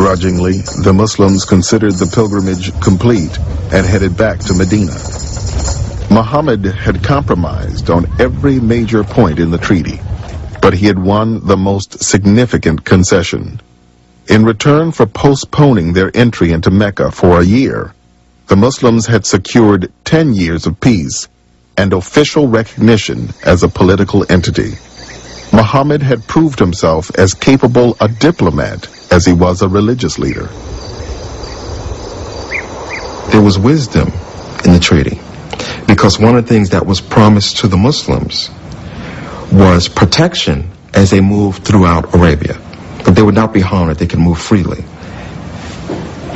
Grudgingly, the Muslims considered the pilgrimage complete and headed back to Medina. Muhammad had compromised on every major point in the treaty, but he had won the most significant concession. In return for postponing their entry into Mecca for a year, the Muslims had secured 10 years of peace and official recognition as a political entity. Muhammad had proved himself as capable a diplomat as he was a religious leader. There was wisdom in the treaty, because one of the things that was promised to the Muslims was protection as they moved throughout Arabia. But they would not be harmed, that they could move freely.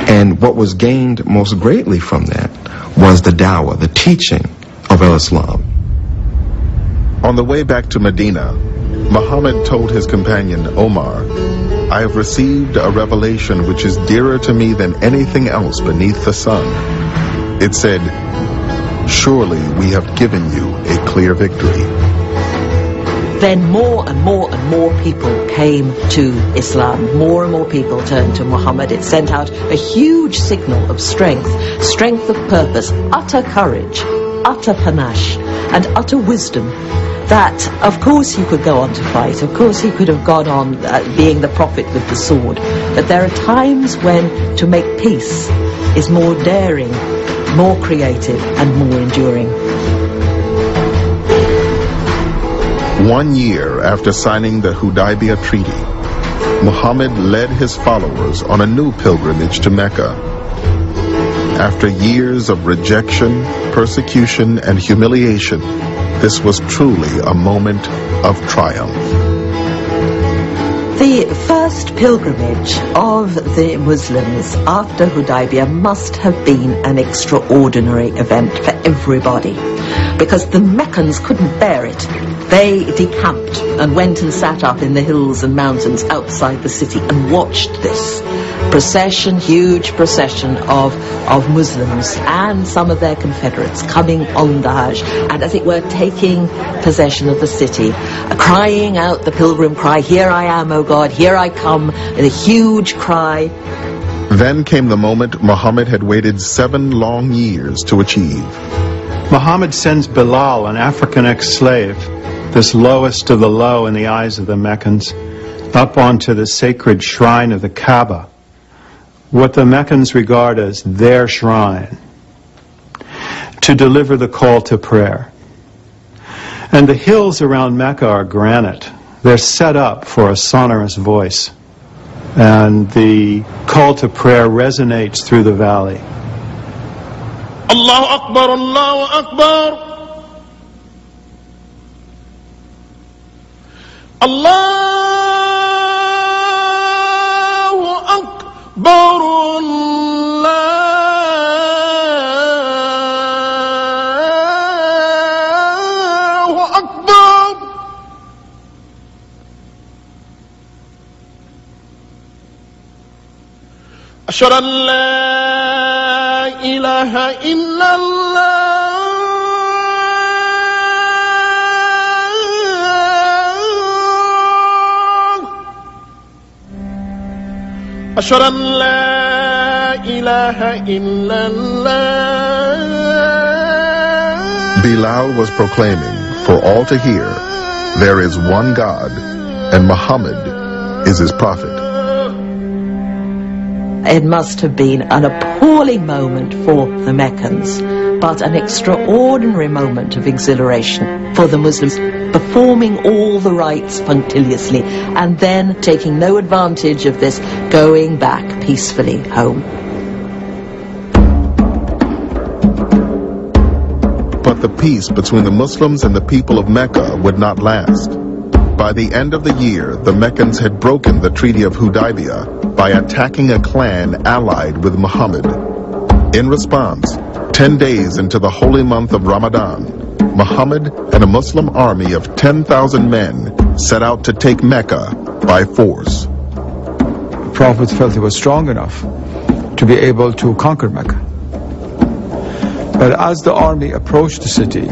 And what was gained most greatly from that was the dawah, the teaching of Islam. On the way back to Medina, Muhammad told his companion Omar, "I have received a revelation which is dearer to me than anything else beneath the sun." It said, "Surely we have given you a clear victory." Then more and more and more people came to Islam. More and more people turned to Muhammad. It sent out a huge signal of strength, strength of purpose, utter courage, utter panache, and utter wisdom. That, of course, he could go on to fight. Of course, he could have gone on being the prophet with the sword. But there are times when to make peace is more daring, more creative, and more enduring. 1 year after signing the Hudaybiyah Treaty, Muhammad led his followers on a new pilgrimage to Mecca. After years of rejection, persecution, and humiliation, this was truly a moment of triumph. The first pilgrimage of the Muslims after Hudaybiyah must have been an extraordinary event for everybody, because the Meccans couldn't bear it. They decamped and went and sat up in the hills and mountains outside the city and watched this procession, huge procession of Muslims and some of their confederates coming on the Hajj, and as it were taking possession of the city, crying out the pilgrim cry, "Here I am, O God, here I come," with a huge cry. Then came the moment Muhammad had waited 7 long years to achieve. Muhammad sends Bilal, an African ex-slave, this lowest of the low in the eyes of the Meccans, up onto the sacred shrine of the Kaaba, what the Meccans regard as their shrine, to deliver the call to prayer. And the hills around Mecca are granite. They're set up for a sonorous voice, and the call to prayer resonates through the valley. Allahu Akbar, Allahu Akbar, Allahu Akbar, Allahu Akbar. Ashhadu an la ilaha illallah. أشهد أن لا إله إلا الله. Bilal was proclaiming for all to hear, there is one God, and Muhammad is his prophet. It must have been an appalling moment for the Meccans, but an extraordinary moment of exhilaration for the Muslims, performing all the rites punctiliously and then taking no advantage of this, going back peacefully home. But the peace between the Muslims and the people of Mecca would not last. By the end of the year, the Meccans had broken the Treaty of Hudaybiyah by attacking a clan allied with Muhammad. In response, 10 days into the holy month of Ramadan, Muhammad and a Muslim army of 10,000 men set out to take Mecca by force. The Prophet felt he was strong enough to be able to conquer Mecca. But as the army approached the city,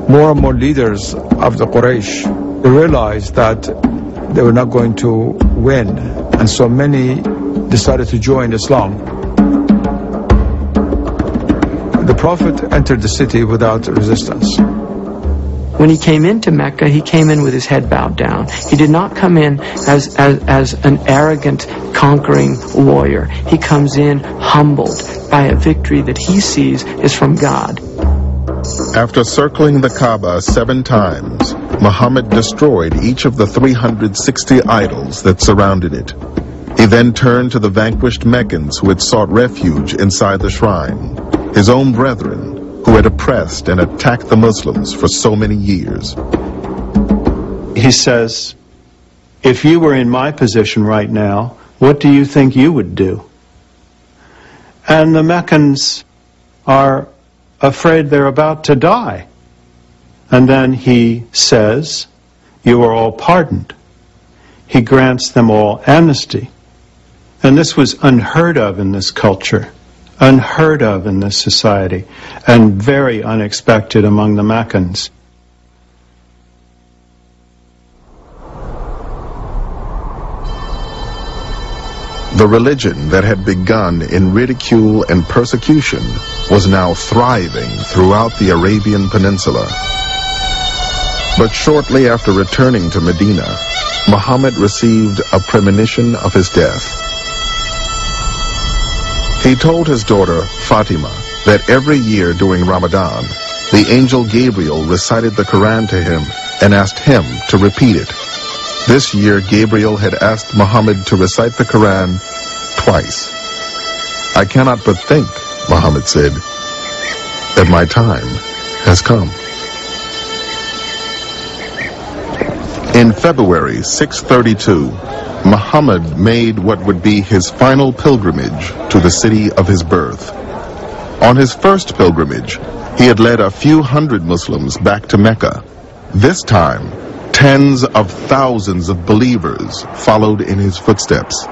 more and more leaders of the Quraysh realized that they were not going to win. And so many decided to join Islam. The Prophet entered the city without resistance. When he came into Mecca, he came in with his head bowed down. He did not come in as an arrogant, conquering warrior. He comes in humbled by a victory that he sees is from God. After circling the Kaaba 7 times, Muhammad destroyed each of the 360 idols that surrounded it. He then turned to the vanquished Meccans who had sought refuge inside the shrine, his own brethren, who had oppressed and attacked the Muslims for so many years. He says, if you were in my position right now, what do you think you would do? And the Meccans are afraid they're about to die. And then he says, you are all pardoned. He grants them all amnesty. And this was unheard of in this culture, unheard of in this society, and very unexpected among the Meccans. The religion that had begun in ridicule and persecution was now thriving throughout the Arabian Peninsula. But shortly after returning to Medina, Muhammad received a premonition of his death. He told his daughter, Fatima, that every year during Ramadan, the angel Gabriel recited the Quran to him and asked him to repeat it. This year, Gabriel had asked Muhammad to recite the Quran twice. I cannot but think, Muhammad said, that my time has come. In February 632, Muhammad made what would be his final pilgrimage to the city of his birth. On his first pilgrimage, he had led a few hundred Muslims back to Mecca. This time, tens of thousands of believers followed in his footsteps.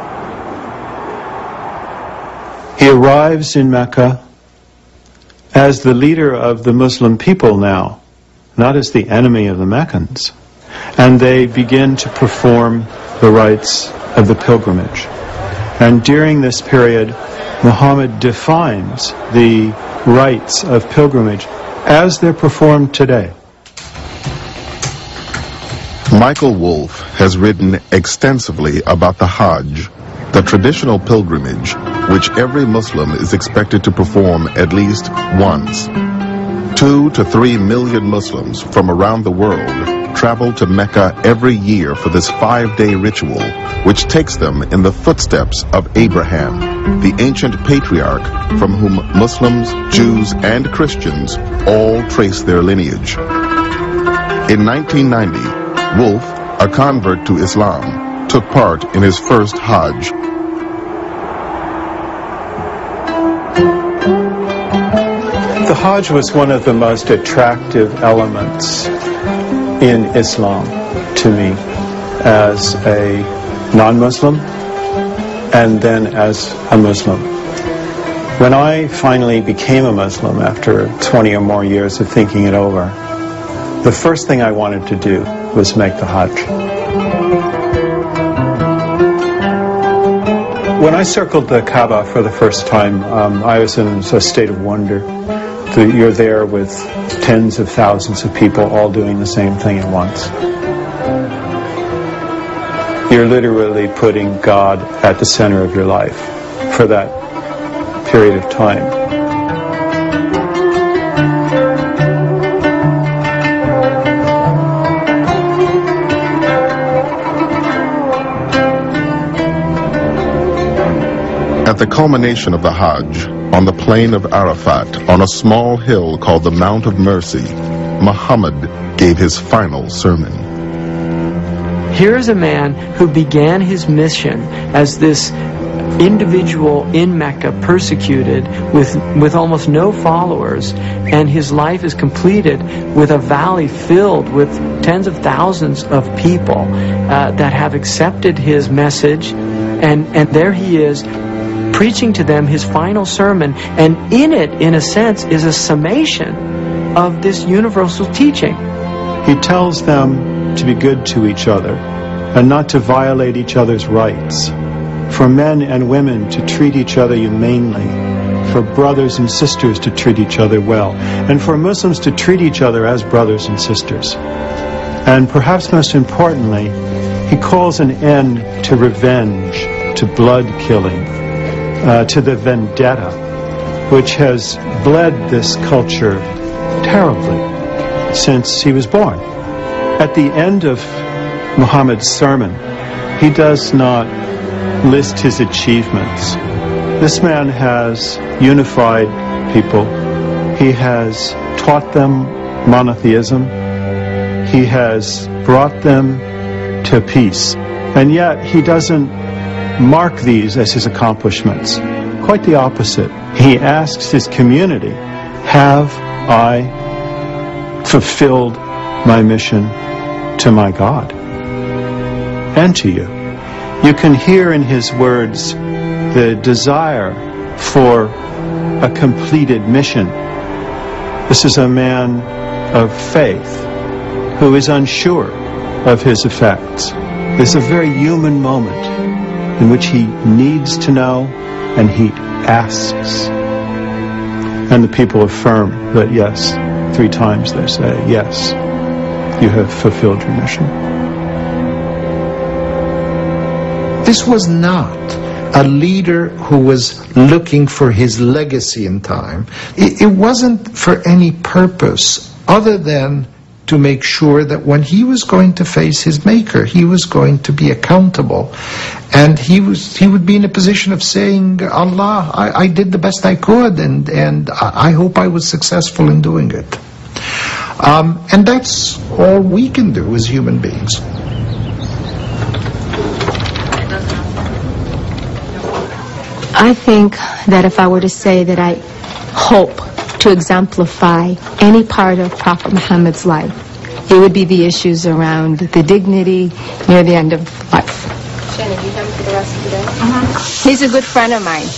He arrives in Mecca as the leader of the Muslim people now, not as the enemy of the Meccans. And they begin to perform the rites of the pilgrimage. And during this period, Muhammad defines the rites of pilgrimage as they're performed today. Michael Wolff has written extensively about the Hajj, the traditional pilgrimage which every Muslim is expected to perform at least once. 2 to 3 million Muslims from around the world travel to Mecca every year for this 5-day ritual, which takes them in the footsteps of Abraham, the ancient patriarch from whom Muslims, Jews, and Christians all trace their lineage. In 1990, Wolff, a convert to Islam, took part in his first Hajj. The Hajj was one of the most attractive elements in Islam to me as a non-Muslim and then as a Muslim. When I finally became a Muslim after 20 or more years of thinking it over, the first thing I wanted to do was make the Hajj. When I circled the Kaaba for the first time, I was in a state of wonder. You're there with tens of thousands of people all doing the same thing at once. You're literally putting God at the center of your life for that period of time. At the culmination of the Hajj, on the plain of Arafat, on a small hill called the Mount of Mercy, Muhammad gave his final sermon. Here is a man who began his mission as this individual in Mecca, persecuted, with almost no followers, and his life is completed with a valley filled with tens of thousands of people that have accepted his message, and there he is, preaching to them his final sermon, and in it, in a sense, is a summation of this universal teaching. He tells them to be good to each other and not to violate each other's rights. for men and women to treat each other humanely, for brothers and sisters to treat each other well, and for Muslims to treat each other as brothers and sisters. And perhaps most importantly, he calls an end to revenge, to blood killing, to the vendetta, which has bled this culture terribly since he was born. At the end of Muhammad's sermon, he does not list his achievements. This man has unified people. He has taught them monotheism. He has brought them to peace. And yet he doesn't mark these as his accomplishments. Quite the opposite. He asks his community, have I fulfilled my mission to my God and to you? You can hear in his words the desire for a completed mission. This is a man of faith who is unsure of his effects. This is a very human moment in which he needs to know and he asks. And the people affirm that yes, 3 times they say, yes, you have fulfilled your mission. This was not a leader who was looking for his legacy in time. It wasn't for any purpose other than to make sure that when he was going to face his maker, he was going to be accountable. And he would be in a position of saying, Allah, I did the best I could, and I hope I was successful in doing it. And that's all we can do as human beings. I think that if I were to say that I hope to exemplify any part of Prophet Muhammad's life, it would be the issues around the dignity near the end of life. Jenny, you have for the rest of the day? He's a good friend of mine.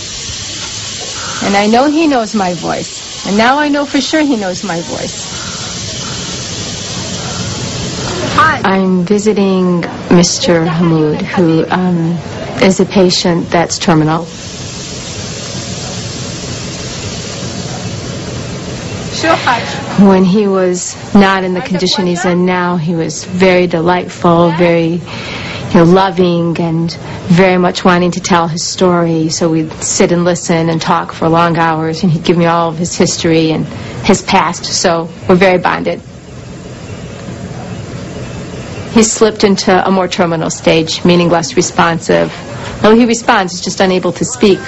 And I know he knows my voice. And now I know for sure he knows my voice. Hi. I'm visiting Mr. Hamoud, who is a patient that's terminal. When he was not in the condition he's in now, he was very delightful, very loving, and very much wanting to tell his story. So we'd sit and listen and talk for long hours, and he'd give me all of his history and his past. So we're very bonded. He slipped into a more terminal stage, meaning less responsive. Though he responds, he's just unable to speak.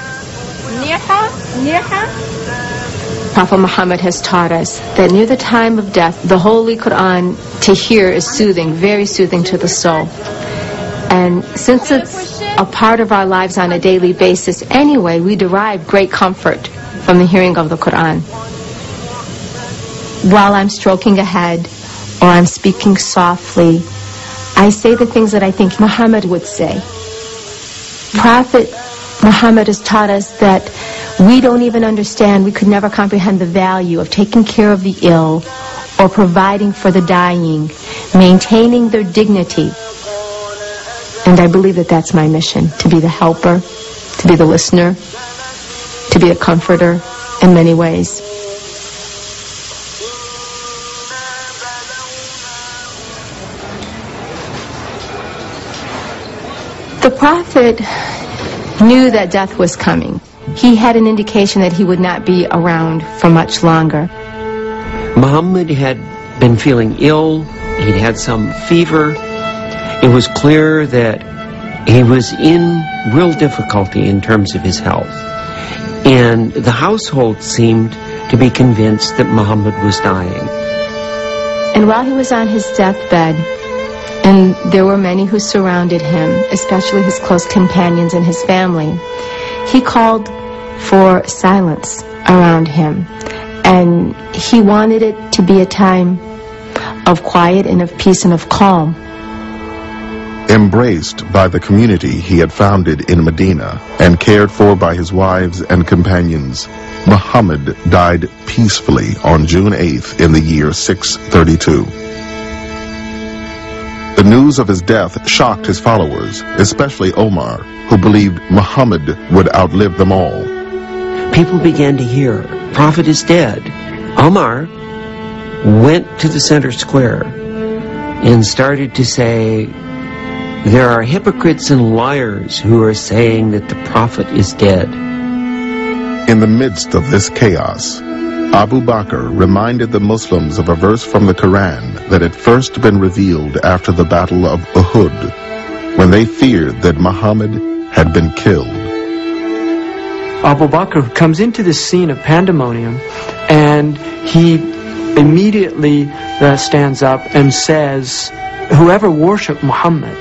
Prophet Muhammad has taught us that near the time of death, the Holy Quran to hear is soothing, very soothing to the soul. And since it's a part of our lives on a daily basis anyway, we derive great comfort from the hearing of the Quran. While I'm stroking a head or I'm speaking softly, I say the things that I think Muhammad would say. Prophet Muhammad has taught us that we don't even understand, we could never comprehend the value of taking care of the ill or providing for the dying, maintaining their dignity. And I believe that that's my mission, to be the helper, to be the listener, to be a comforter in many ways. The Prophet knew that death was coming. He had an indication that he would not be around for much longer. Muhammad had been feeling ill. He'd had some fever. It was clear that he was in real difficulty in terms of his health. And the household seemed to be convinced that Muhammad was dying. And while he was on his deathbed, and there were many who surrounded him, especially his close companions and his family, he called for silence around him. And he wanted it to be a time of quiet and of peace and of calm. Embraced by the community he had founded in Medina and cared for by his wives and companions, Muhammad died peacefully on June 8th in the year 632. The news of his death shocked his followers, especially Omar, who believed Muhammad would outlive them all. People began to hear, Prophet is dead. Omar went to the center square and started to say, there are hypocrites and liars who are saying that the Prophet is dead. In the midst of this chaos, Abu Bakr reminded the Muslims of a verse from the Quran that had first been revealed after the Battle of Uhud, when they feared that Muhammad had been killed. Abu Bakr comes into this scene of pandemonium, and he immediately stands up and says, whoever worshipped Muhammad,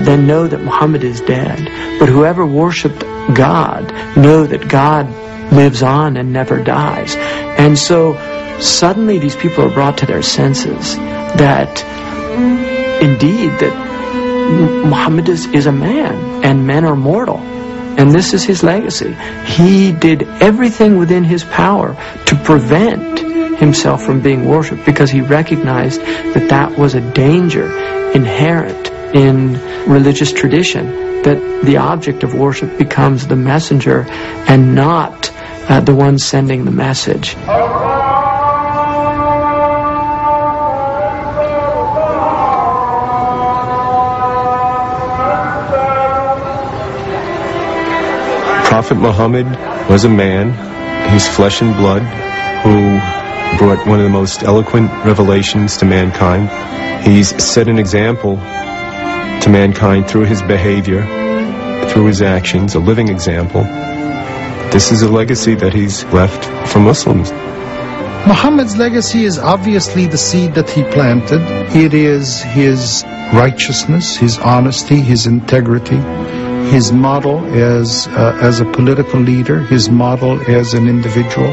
then know that Muhammad is dead. But whoever worshipped God, know that God lives on and never dies. And so suddenly these people are brought to their senses that indeed that Muhammad is a man, and men are mortal. And this is his legacy. He did everything within his power to prevent himself from being worshipped, because he recognized that that was a danger inherent in religious tradition, that the object of worship becomes the messenger and not the one sending the message. Prophet Muhammad was a man, he's flesh and blood, who brought one of the most eloquent revelations to mankind. He's set an example to mankind through his behavior, through his actions, a living example. This is a legacy that he's left for Muslims. Muhammad's legacy is obviously the seed that he planted. It is his righteousness, his honesty, his integrity, his model as a political leader, his model as an individual,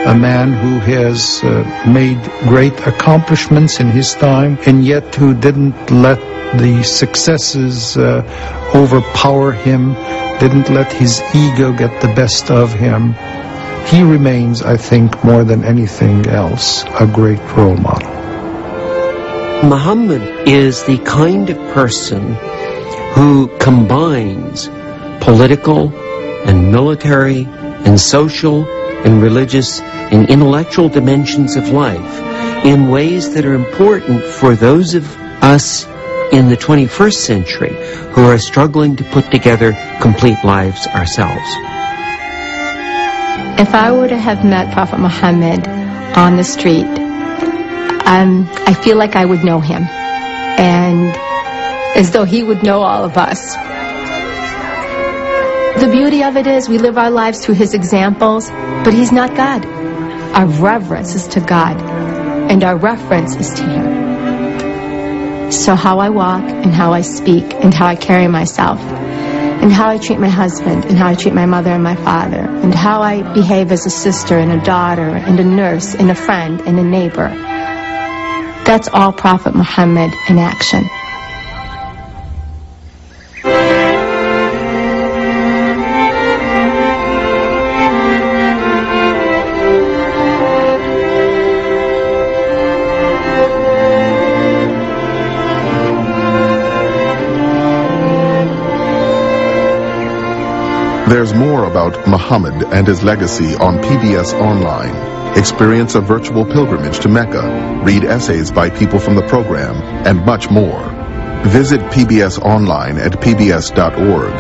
a man who has made great accomplishments in his time, and yet who didn't let the successes overpower him, didn't let his ego get the best of him. He remains, I think, more than anything else, a great role model. Muhammad is the kind of person who combines political and military and social and religious and intellectual dimensions of life in ways that are important for those of us in the 21st century who are struggling to put together complete lives ourselves. If I were to have met Prophet Muhammad on the street, I feel like I would know him, and as though he would know all of us. The beauty of it is we live our lives through his examples, but he's not God. Our reverence is to God, and our reference is to him. So how I walk, and how I speak, and how I carry myself, and how I treat my husband, and how I treat my mother and my father, and how I behave as a sister and a daughter and a nurse and a friend and a neighbor, that's all Prophet Muhammad in action. There's more about Muhammad and his legacy on PBS Online. Experience a virtual pilgrimage to Mecca, read essays by people from the program, and much more. Visit PBS Online at pbs.org